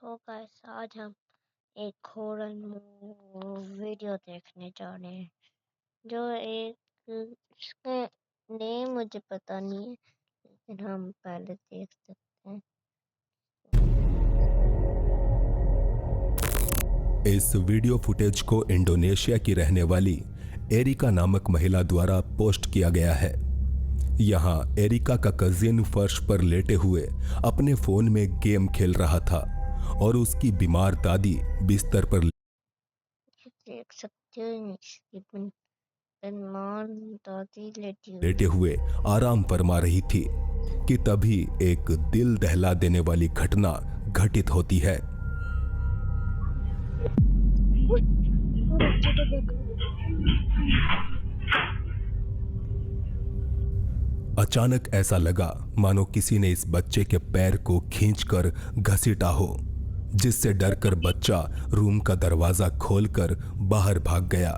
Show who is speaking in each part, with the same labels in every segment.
Speaker 1: So guys आज हम एक हॉरर वीडियो देखने जा रहे हैं जो एक इसका नेम मुझे पता नहीं है लेकिन हम पहले देख सकते हैं।
Speaker 2: इस वीडियो फुटेज को इंडोनेशिया की रहने वाली एरिका नामक महिला द्वारा पोस्ट किया गया है। यहाँ एरिका का कजिन फर्श पर लेटे हुए अपने फोन में गेम खेल रहा था और उसकी बीमार दादी बिस्तर पर
Speaker 1: देख सकते हो इसकी बीमार दादी
Speaker 2: लेटे हुए आराम फरमा रही थी कि तभी एक दिल दहला देने वाली घटना घटित होती है। अचानक ऐसा लगा मानो किसी ने इस बच्चे के पैर को खींचकर घसीटा हो, जिससे डरकर बच्चा रूम का दरवाजा खोलकर बाहर भाग गया।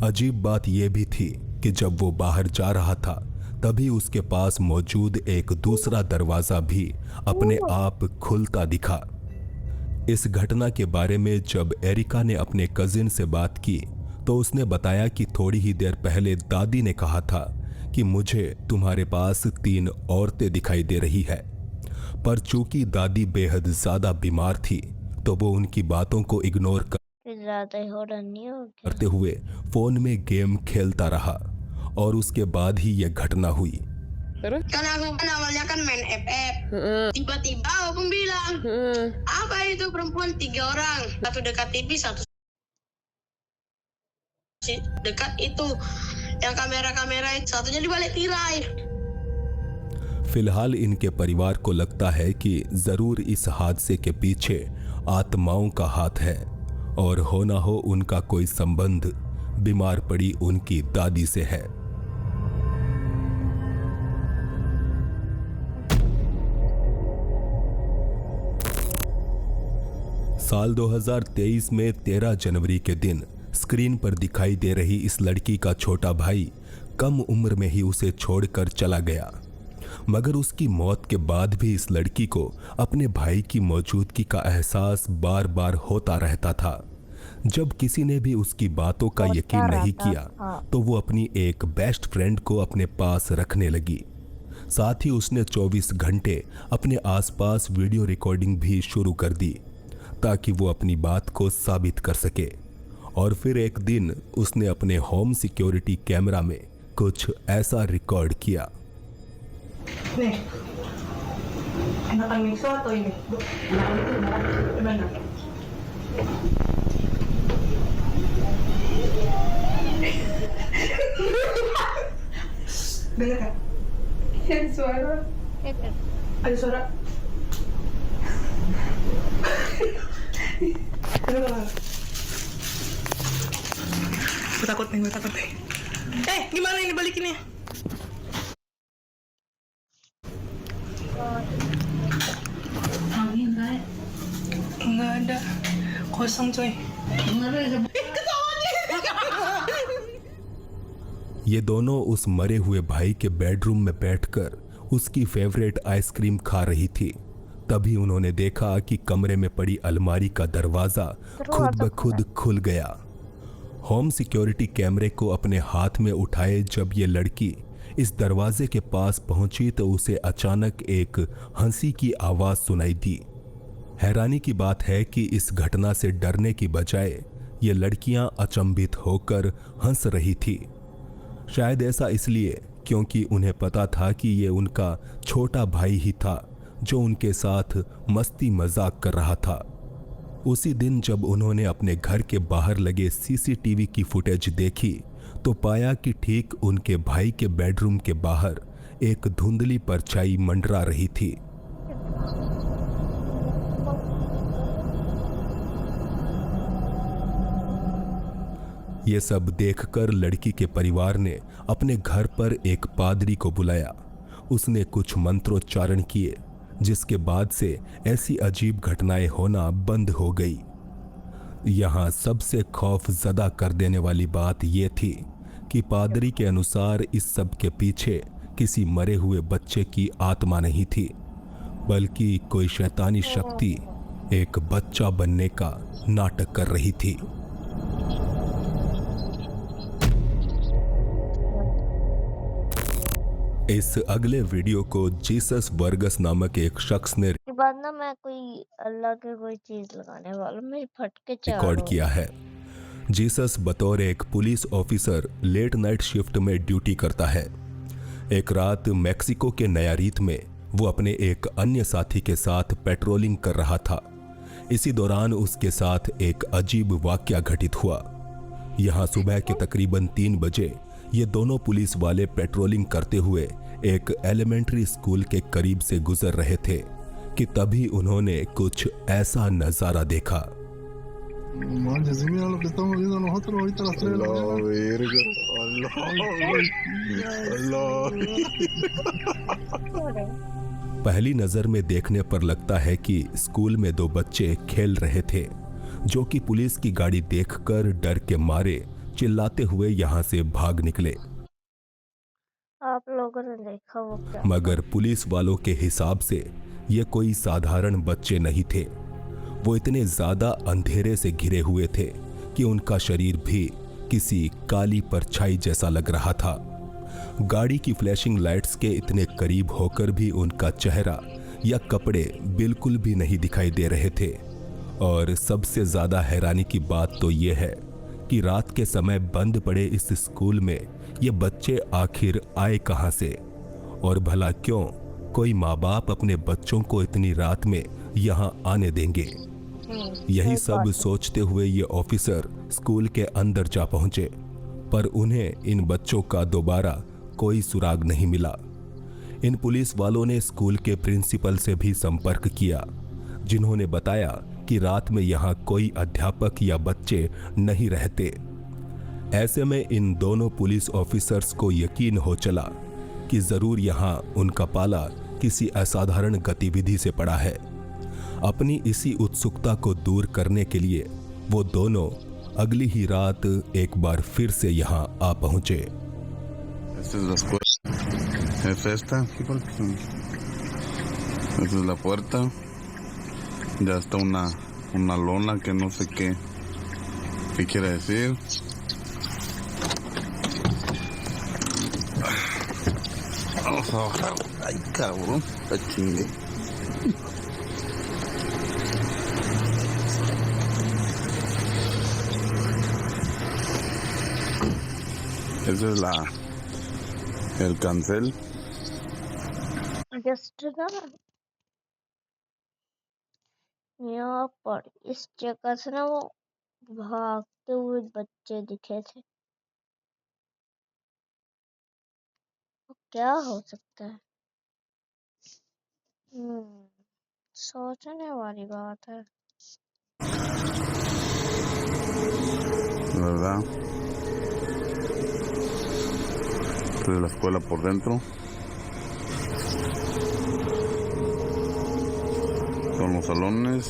Speaker 2: अजीब बात यह भी थी कि जब वो बाहर जा रहा था तभी उसके पास मौजूद एक दूसरा दरवाजा भी अपने आप खुलता दिखा। इस घटना के बारे में जब एरिका ने अपने कजिन से बात की तो उसने बताया कि थोड़ी ही देर पहले दादी ने कहा था कि मुझे तुम्हारे पास 3 औरतें दिखाई दे रही है, पर चूंकि दादी बेहद ज्यादा बीमार थी तो वो उनकी बातों को इग्नोर करते हुए फोन में गेम खेलता रहा और उसके बाद ही यह घटना हुई।
Speaker 3: Kan aku kan awalnya kan main FF. Tiba-tiba Opung bilang, apa itu perempuan 3 orang, satu dekat TV, satu dekat itu yang kamera-kamera, satunya di balik tirai।
Speaker 2: फिलहाल इनके परिवार को लगता है कि जरूर इस हादसे के पीछे आत्माओं का हाथ है और हो ना हो उनका कोई संबंध बीमार पड़ी उनकी दादी से है। साल 2023 में 13 जनवरी के दिन स्क्रीन पर दिखाई दे रही इस लड़की का छोटा भाई कम उम्र में ही उसे छोड़कर चला गया, मगर उसकी मौत के बाद भी इस लड़की को अपने भाई की मौजूदगी का एहसास बार बार होता रहता था। जब किसी ने भी उसकी बातों का यकीन नहीं किया तो वो अपनी एक बेस्ट फ्रेंड को अपने पास रखने लगी। साथ ही उसने 24 घंटे अपने आसपास वीडियो रिकॉर्डिंग भी शुरू कर दी ताकि वो अपनी बात को साबित कर सके। और फिर एक दिन उसने अपने होम सिक्योरिटी कैमरा में कुछ ऐसा रिकॉर्ड किया।
Speaker 4: Nih, enakan miso atau ini? Gimana? Dengar kan? Ada suara. Ada suara. Gue takut nih. Gimana ini balikinnya? Angin kayak nggak ada, kosong coy.
Speaker 2: ये दोनों उस मरे हुए भाई के बेडरूम में बैठकर उसकी फेवरेट आइसक्रीम खा रही थी। तभी उन्होंने देखा कि कमरे में पड़ी अलमारी का दरवाजा खुद ब खुद खुल गया। होम सिक्योरिटी कैमरे को अपने हाथ में उठाए जब ये लड़की इस दरवाजे के पास पहुंची तो उसे अचानक एक हंसी की आवाज सुनाई दी। हैरानी की बात है कि इस घटना से डरने की बजाय ये लड़कियां अचंभित होकर हंस रही थी। शायद ऐसा इसलिए क्योंकि उन्हें पता था कि ये उनका छोटा भाई ही था जो उनके साथ मस्ती मजाक कर रहा था। उसी दिन जब उन्होंने अपने घर के बाहर लगे सीसीटीवी की फुटेज देखी तो पाया कि ठीक उनके भाई के बेडरूम के बाहर एक धुंधली परछाई मंडरा रही थी। ये सब देखकर लड़की के परिवार ने अपने घर पर एक पादरी को बुलाया। उसने कुछ मंत्रोच्चारण किए जिसके बाद से ऐसी अजीब घटनाएं होना बंद हो गई। यहाँ सबसे खौफ ज़दा कर देने वाली बात यह थी कि पादरी के अनुसार इस सब के पीछे किसी मरे हुए बच्चे की आत्मा नहीं थी, बल्कि कोई शैतानी शक्ति एक बच्चा बनने का नाटक कर रही थी। इस अगले वीडियो को जीसस वर्गस नामक एक शख्स ने
Speaker 1: के बाद ना मैं कोई अल्लाह की कोई चीज लगाने वाला, मेरी फटके
Speaker 2: रिकॉर्ड किया है। जीसस बतौर एक police officer late night shift में ड्यूटी करता है। एक रात मैक्सिको के नयारीत में वो अपने एक अन्य साथी के साथ पेट्रोलिंग कर रहा था। इसी दौरान उसके साथ एक अजीब वाकया घटित हुआ। यहाँ सुबह के तकरीबन 3 बजे ये दोनों पुलिस वाले पेट्रोलिंग करते हुए एक एलिमेंट्री स्कूल के करीब से गुजर रहे थे कि तभी उन्होंने कुछ ऐसा नजारा देखा। पहली नजर में देखने पर लगता है कि स्कूल में 2 बच्चे खेल रहे थे, जो कि पुलिस की गाड़ी देखकर डर के मारे चिल्लाते हुए यहाँ से भाग निकले।
Speaker 1: आप लोगों ने देखा वो क्या?
Speaker 2: मगर पुलिस वालों के हिसाब से ये कोई साधारण बच्चे नहीं थे। वो इतने ज्यादा अंधेरे से घिरे हुए थे कि उनका शरीर भी किसी काली परछाई जैसा लग रहा था। गाड़ी की फ्लैशिंग लाइट्स के इतने करीब होकर भी उनका चेहरा या कपड़े बिल्कुल भी नहीं दिखाई दे रहे थे। और सबसे ज्यादा हैरानी की बात तो ये है कि रात के समय बंद पड़े इस स्कूल में ये बच्चे आखिर आए कहां से, और भला क्यों कोई माँ बाप अपने बच्चों को इतनी रात में यहाँ आने देंगे। यही सब सोचते हुए ये ऑफिसर स्कूल के अंदर जा पहुंचे, पर उन्हें इन बच्चों का दोबारा कोई सुराग नहीं मिला। इन पुलिस वालों ने स्कूल के प्रिंसिपल से भी संपर्क किया, जिन्होंने बताया कि रात में यहाँ कोई अध्यापक या बच्चे नहीं रहते। ऐसे में इन दोनों पुलिस ऑफिसर्स को यकीन हो चला कि जरूर यहाँ उनका पाला किसी असाधारण गतिविधि से पड़ा है। अपनी इसी उत्सुकता को दूर करने के लिए वो दोनों अगली ही रात एक बार फिर से यहाँ आ पहुंचे।
Speaker 5: Ya está una lona que no sé qué quiere decir. Vamos a bajar. Ay, cabrón, está chingue. Ese es el cancel.
Speaker 1: Just ना यहाँ पर इस जगह से ना वो भागते हुए बच्चे दिखे थे। वो क्या हो सकता है? सोचने वाली बात है।
Speaker 5: ¿Verdad? Estoy de la escuela por dentro. Son los salones.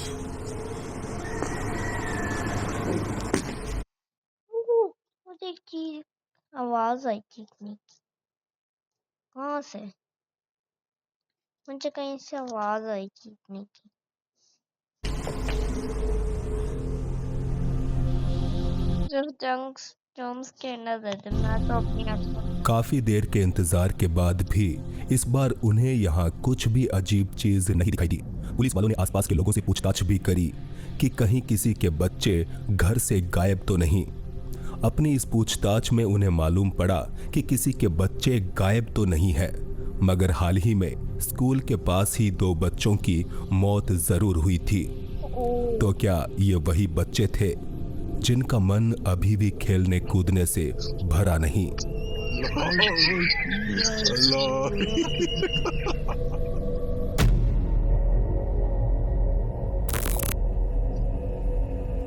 Speaker 1: मुझे की आवाज आई थी इतनी, कहाँ से? मुझे कहीं से आवाज आई थी इतनी की। जम्स के नजर मैं तो अपनी
Speaker 2: काफी देर के इंतजार के बाद भी इस बार उन्हें यहाँ कुछ भी अजीब चीज नहीं दिखाई दी। पुलिस वालों ने आसपास के लोगों से पूछताछ भी करी कि कहीं किसी के बच्चे घर से गायब तो नहीं। अपनी इस पूछताछ में उन्हें मालूम पड़ा कि किसी के बच्चे गायब तो नहीं है, मगर हाल ही में स्कूल के पास ही 2 बच्चों की मौत जरूर हुई थी। तो क्या ये वही बच्चे थे जिनका मन अभी भी खेलने कूदने से भरा नहीं?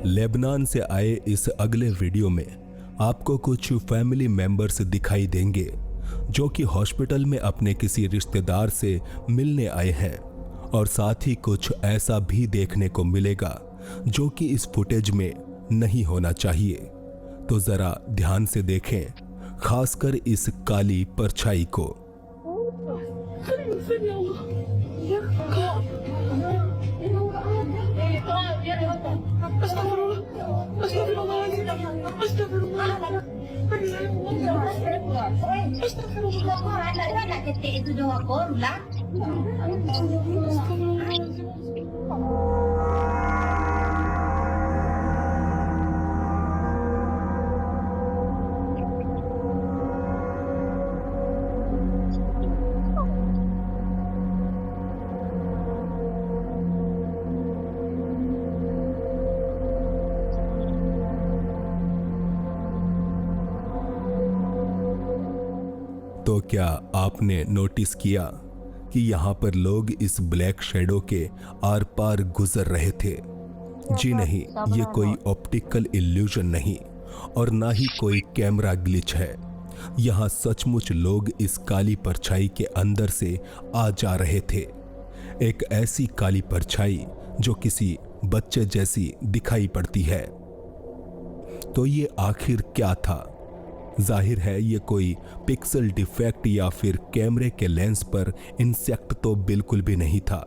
Speaker 2: लेबनान से आए इस अगले वीडियो में आपको कुछ फैमिली मेंबर्स दिखाई देंगे जो कि हॉस्पिटल में अपने किसी रिश्तेदार से मिलने आए हैं, और साथ ही कुछ ऐसा भी देखने को मिलेगा जो कि इस फुटेज में नहीं होना चाहिए। तो जरा ध्यान से देखें, खासकर इस काली परछाई को। तो क्या आपने नोटिस किया कि यहाँ पर लोग इस ब्लैक शैडो के आर पार गुजर रहे थे? जी नहीं, ये कोई ऑप्टिकल इल्यूजन नहीं और ना ही कोई कैमरा ग्लिच है। यहाँ सचमुच लोग इस काली परछाई के अंदर से आ जा रहे थे। एक ऐसी काली परछाई जो किसी बच्चे जैसी दिखाई पड़ती है। तो ये आखिर क्या था? जाहिर है ये कोई पिक्सल डिफेक्ट या फिर कैमरे के लेंस पर इंसेक्ट तो बिल्कुल भी नहीं था,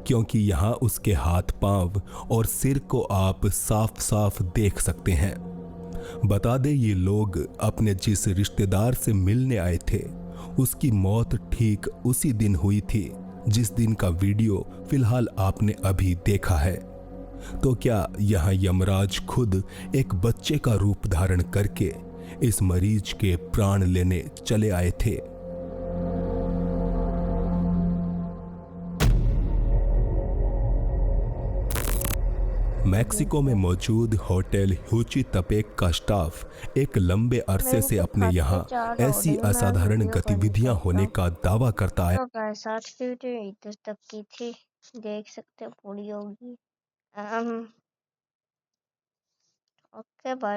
Speaker 2: क्योंकि यहाँ उसके हाथ पांव और सिर को आप साफ साफ देख सकते हैं। बता दे, ये लोग अपने जिस रिश्तेदार से मिलने आए थे उसकी मौत ठीक उसी दिन हुई थी जिस दिन का वीडियो फिलहाल आपने अभी देखा है। तो क्या यहाँ यमराज खुद एक बच्चे का रूप धारण करके इस मरीज के प्राण लेने चले आए थे? मैक्सिको में मौजूद होटल ह्यूची तपेक का स्टाफ एक लंबे अरसे से अपने यहाँ ऐसी असाधारण गतिविधियां होने का दावा करता है।
Speaker 1: 60 वीडियो इधर तक की थी, देख सकते हो पूरी होगी। Okay bye.